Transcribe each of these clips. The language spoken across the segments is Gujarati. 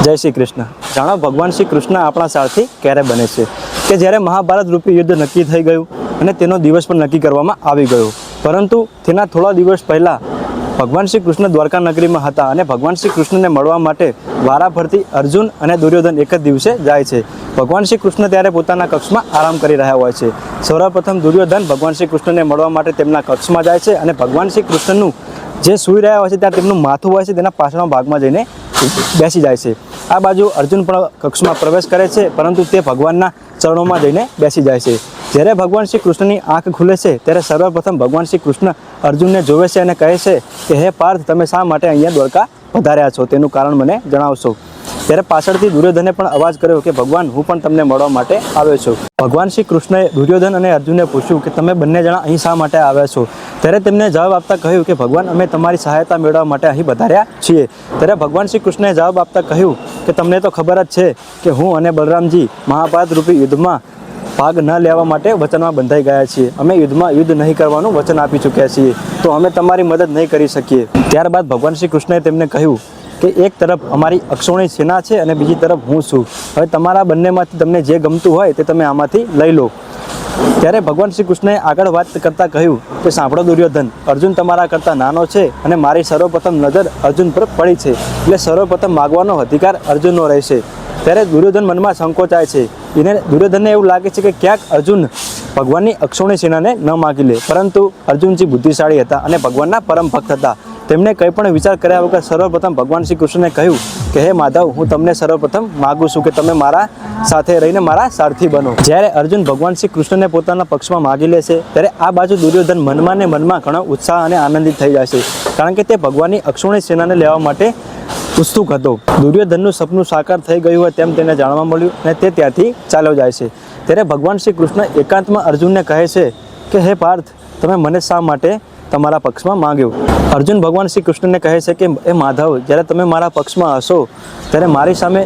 જય શ્રી કૃષ્ણ। જાણો ભગવાન શ્રી કૃષ્ણ આપણા સારથી ક્યારે બને છે કે જ્યારે મહાભારત રૂપી યુદ્ધ નક્કી થઈ ગયું અને તેનો દિવસ પણ નક્કી કરવામાં આવી ગયો, પરંતુ તેના થોડા દિવસ પહેલાં ભગવાન શ્રી કૃષ્ણ દ્વારકા નગરીમાં હતા અને ભગવાન શ્રી કૃષ્ણને મળવા માટે વારાફરતી અર્જુન અને દુર્યોધન એક જ દિવસે જાય છે। ભગવાન શ્રી કૃષ્ણ ત્યારે પોતાના કક્ષમાં આરામ કરી રહ્યા હોય છે। સૌપ્રથમ દુર્યોધન ભગવાન શ્રી કૃષ્ણને મળવા માટે તેમના કક્ષમાં જાય છે અને ભગવાન શ્રી કૃષ્ણનું જે સૂઈ રહ્યા હોય છે ત્યાં તેમનું માથું હોય છે તેના પાછળના ભાગમાં જઈને બેસી જાય છે। આ બાજુ અર્જુન પણ કક્ષમાં પ્રવેશ કરે છે, પરંતુ તે ભગવાનના ચરણોમાં જઈને બેસી જાય છે। જ્યારે ભગવાન શ્રી કૃષ્ણની આંખ ખુલે છે ત્યારે સર્વપ્રથમ ભગવાન શ્રી કૃષ્ણ અર્જુનને જોવે છે અને કહે છે કે હે પાર્થ, તમે શા માટે અહીંયા દ્વારકા પધાર્યા છો, તેનું કારણ મને જણાવશો। ત્યારે પાછળથી દુર્યોધને પણ અવાજ કર્યો કે ભગવાન, હું પણ તમને મળવા માટે આવ્યો છું। ભગવાન શ્રી કૃષ્ણએ દુર્યોધન અને અર્જુનને પૂછ્યું કે તમે બંને જણા અહીં શા માટે આવ્યા છો? ત્યારે તેમને જવાબ આપતા કહ્યું કે ભગવાન, અમે તમારી સહાયતા મેળવવા માટે અહીં પધાર્યા છીએ। ત્યારે ભગવાન શ્રી કૃષ્ણએ જવાબ આપતા કહ્યું કે તમને તો ખબર જ છે કે હું અને બલરામજી મહાભારત રૂપી યુદ્ધમાં ભાગ ન લેવા માટે વચનમાં બંધાઈ ગયા છીએ। અમે યુદ્ધમાં યુદ્ધ નહીં કરવાનું વચન આપી ચૂક્યા છીએ, તો અમે તમારી મદદ નહીં કરી શકીએ। ત્યારબાદ ભગવાન શ્રી કૃષ્ણએ તેમને કહ્યું કે એક તરફ અમારી અક્ષોણી સેના છે અને બીજી તરફ હું છું। હવે તમારા બંનેમાંથી તમને જે ગમતું હોય તે તમે આમાંથી લઈ લો। ત્યારે ભગવાન શ્રી કૃષ્ણએ આગળ વાત કરતાં કહ્યું કે સાંભળો દુર્યોધન, અર્જુન તમારા કરતાં નાનો છે અને મારી સર્વપ્રથમ નજર અર્જુન પર પડી છે, એટલે સર્વપ્રથમ માગવાનો અધિકાર અર્જુનનો રહેશે। ત્યારે દુર્યોધન મનમાં સંકોચાય છે। દુર્યોધનને એવું લાગે છે કે ક્યાંક અર્જુન ભગવાનની અક્ષોણી સેનાને ન માગી લે, પરંતુ અર્જુનજી બુદ્ધિશાળી હતા અને ભગવાનના પરમ ભક્ત હતા। તેમણે કંઈ પણ વિચાર કર્યા વગર સર્વપ્રથમ ભગવાન શ્રી કૃષ્ણને કહ્યું કે હે માધવ, હું તમને સર્વપ્રથમ માગું છું કે તમે મારા સાથે રહીને મારા સારથી બનો। જ્યારે અર્જુન ભગવાન શ્રી કૃષ્ણને પોતાના પક્ષમાં માગી લે છે ત્યારે આ બાજુ દુર્યોધન મનમાં ને મનમાં ઘણો ઉત્સાહ અને આનંદિત થઈ જાય છે, કારણ કે તે ભગવાનની અક્ષોણી સેનાને લેવા માટે ઉત્સુક હતો। દુર્યોધનનું સપનું સાકાર થઈ ગયું હોય તેમ તેને જાણવા મળ્યું અને તે ત્યાંથી ચાલ્યો જાય છે। ત્યારે ભગવાન શ્રી કૃષ્ણ એકાંતમાં અર્જુનને કહે છે કે હે પાર્થ, તમે મને શા માટે તમારા પક્ષમાં માંગ્યો? અર્જુન ભગવાન શ્રી કૃષ્ણને કહે છે કે એ માધવ, જ્યારે તમે મારા પક્ષમાં હશો ત્યારે મારી સામે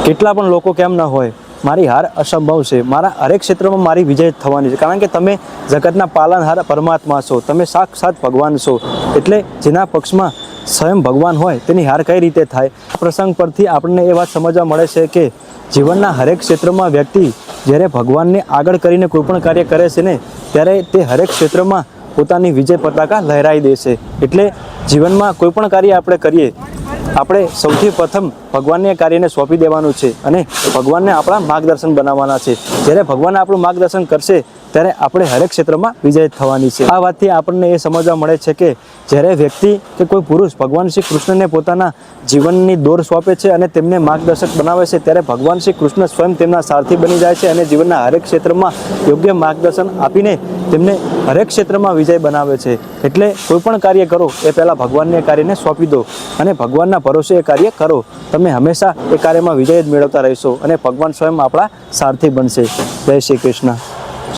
કેટલા પણ લોકો કેમ ન હોય, મારી હાર અસંભવ છે। મારા હરેક ક્ષેત્રમાં મારી વિજય થવાની છે, કારણ કે તમે જગતના પાલનહાર પરમાત્મા છો, તમે સાક્ષાત ભગવાન છો। એટલે જેના પક્ષમાં સ્વયં ભગવાન હોય તેની હાર કઈ રીતે થાય? આ પ્રસંગ પરથી આપણને એ વાત સમજવા મળે છે કે જીવનના હરેક ક્ષેત્રમાં વ્યક્તિ જ્યારે ભગવાનને આગળ કરીને કોઈ પણ કાર્ય કરે છે ને, ત્યારે તે હરેક ક્ષેત્રમાં પોતાની વિજય પતાકા લહેરાઈ દેશે। એટલે જીવનમાં કોઈ પણ કાર્ય આપણે કરીએ, આપણે સૌથી પ્રથમ ભગવાનને કાર્યને સોંપી દેવાનું છે અને ભગવાનને આપણા માર્ગદર્શન બનાવવાના છે। જ્યારે ભગવાન આપણું માર્ગદર્શન કરશે ત્યારે આપણે હરેક ક્ષેત્રમાં વિજય થવાની છે। આ વાતથી આપણને એ સમજવા મળે છે કે જ્યારે વ્યક્તિ કે કોઈ પુરુષ ભગવાન શ્રી કૃષ્ણને પોતાના જીવનની દોર સોંપે છે અને તેમને માર્ગદર્શક બનાવે છે, ત્યારે ભગવાન શ્રી કૃષ્ણ સ્વયં તેમના સારથી બની જાય છે અને જીવનના હરેક ક્ષેત્રમાં યોગ્ય માર્ગદર્શન આપીને તેમને હરેક ક્ષેત્રમાં વિજય બનાવે છે। એટલે કોઈ પણ કાર્ય કરો એ પહેલાં ભગવાનને કાર્યને સોંપી દો અને ભગવાનના ભરોસે એ કાર્ય કરો, તમે હંમેશા એ કાર્યમાં વિજય જ મેળવતા રહેશો અને ભગવાન સ્વયં આપણા સારથી બનશે। જય શ્રી કૃષ્ણ।